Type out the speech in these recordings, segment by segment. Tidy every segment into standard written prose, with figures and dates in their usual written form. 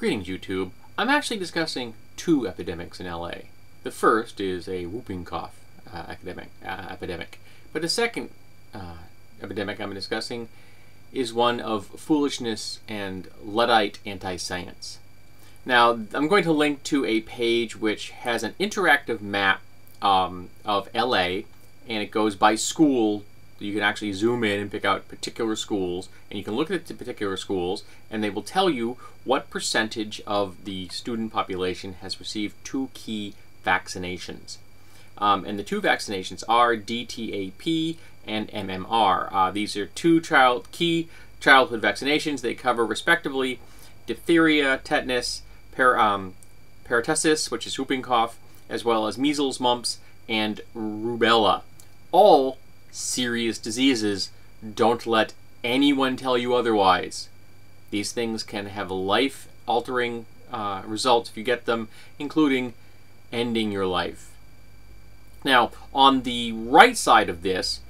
Greetings, YouTube. I'm actually discussing two epidemics in LA. The first is a whooping cough epidemic. But the second epidemic I'm discussing is one of foolishness and Luddite anti-science. Now, I'm going to link to a page which has an interactive map of LA, and it goes by school. You can actually zoom in and pick out particular schools, and you can look at the particular schools, and they will tell you what percentage of the student population has received two key vaccinations. And the two vaccinations are DTaP and MMR. These are two key childhood vaccinations. They cover, respectively, diphtheria, tetanus, pertussis, which is whooping cough, as well as measles, mumps, and rubella. All serious diseases. Don't let anyone tell you otherwise. These things can have life-altering results if you get them, including ending your life. Now, on the right side of this,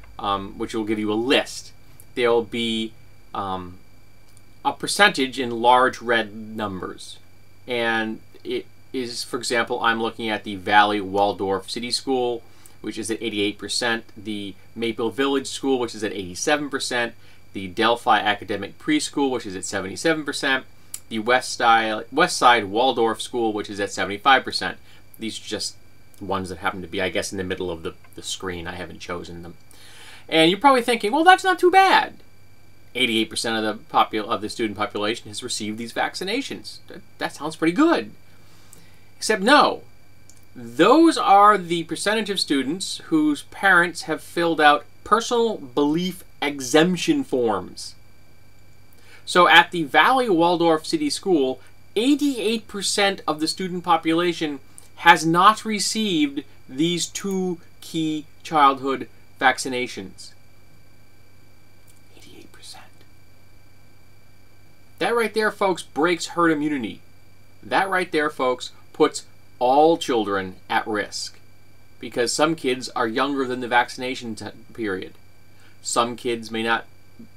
which will give you a list, there will be a percentage in large red numbers. And it is, for example, I'm looking at the Valley Waldorf City School, which is at 88%, the Maple Village School, which is at 87%, the Delphi Academic Preschool, which is at 77%, the West Side Waldorf School, which is at 75%. These are just ones that happen to be, I guess, in the middle of the screen. I haven't chosen them. And you're probably thinking, well, that's not too bad. 88% of the student population has received these vaccinations. That sounds pretty good. Except no. Those are the percentage of students whose parents have filled out personal belief exemption forms. So at the Valley Waldorf City School, 88% of the student population has not received these two key childhood vaccinations. 88%. That right there, folks, breaks herd immunity. That right there, folks, puts all children at risk, because some kids are younger than the vaccination period. Some kids may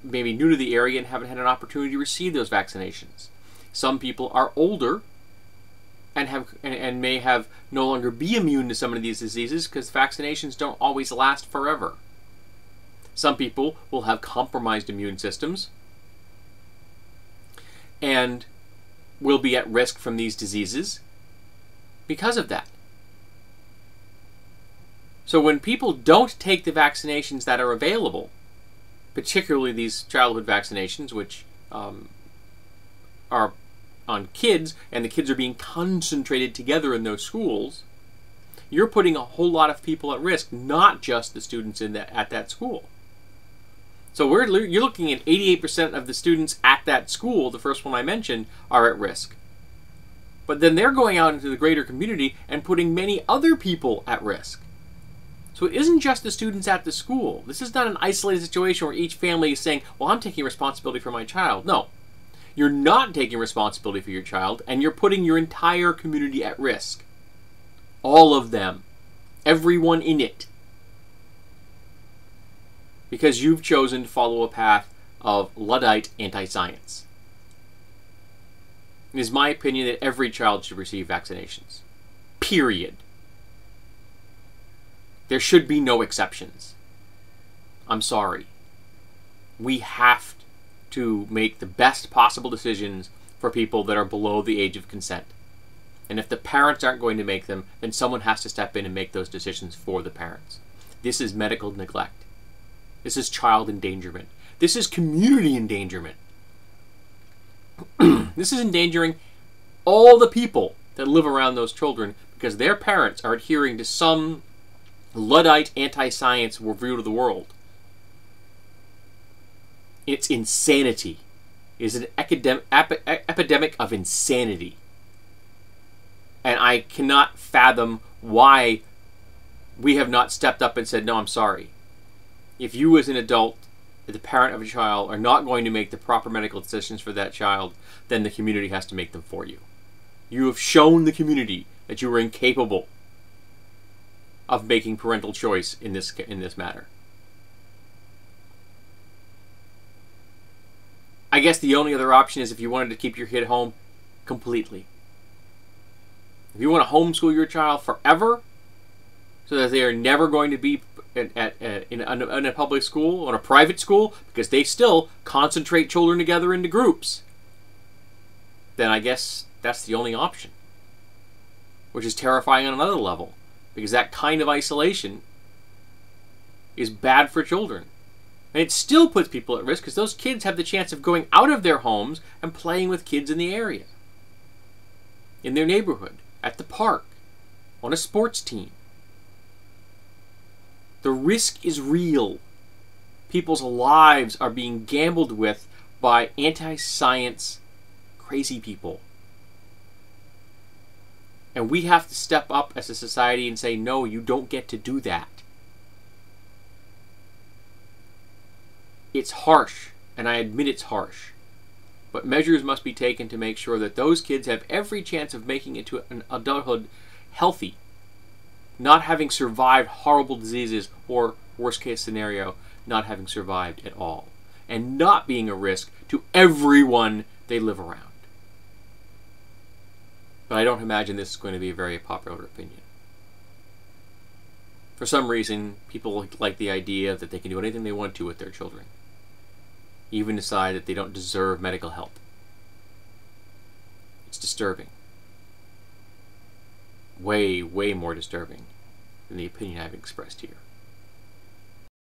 be new to the area and haven't had an opportunity to receive those vaccinations. Some people are older and may have no longer be immune to some of these diseases because vaccinations don't always last forever. Some people will have compromised immune systems and will be at risk from these diseases because of that. So when people don't take the vaccinations that are available, particularly these childhood vaccinations, which are on kids, and the kids are being concentrated together in those schools, you're putting a whole lot of people at risk, not just the students at that school. So you're looking at 88% of the students at that school, the first one I mentioned, are at risk. But then they're going out into the greater community and putting many other people at risk. So it isn't just the students at the school. This is not an isolated situation where each family is saying, well, I'm taking responsibility for my child. No. You're not taking responsibility for your child, and you're putting your entire community at risk. All of them. Everyone in it. Because you've chosen to follow a path of Luddite anti-science. It is my opinion that every child should receive vaccinations. Period. There should be no exceptions. I'm sorry. We have to make the best possible decisions for people that are below the age of consent. And if the parents aren't going to make them, then someone has to step in and make those decisions for the parents. This is medical neglect. This is child endangerment. This is community endangerment. This is endangering all the people that live around those children because their parents are adhering to some Luddite anti-science view of the world. It's insanity. It is an epidemic of insanity. And I cannot fathom why we have not stepped up and said, no, I'm sorry. If you as an adult, the parent of a child, are not going to make the proper medical decisions for that child, then the community has to make them for you. You have shown the community that you are incapable of making parental choice in this matter. I guess the only other option is if you wanted to keep your kid home, completely. If you want to homeschool your child forever, so that they are never going to be in a public school or a private school, because they still concentrate children together into groups, then I guess that's the only option. Which is terrifying on another level, because that kind of isolation is bad for children. And it still puts people at risk, because those kids have the chance of going out of their homes and playing with kids in the area, in their neighborhood, at the park, on a sports team. The risk is real. People's lives are being gambled with by anti-science crazy people. And we have to step up as a society and say, no, you don't get to do that. It's harsh, and I admit it's harsh. But measures must be taken to make sure that those kids have every chance of making it to an adulthood healthy, not having survived horrible diseases, or, worst case scenario, not having survived at all, and not being a risk to everyone they live around. But I don't imagine this is going to be a very popular opinion. For some reason, people like the idea that they can do anything they want to with their children, even decide that they don't deserve medical help. It's disturbing. Way, way more disturbing than the opinion I've expressed here.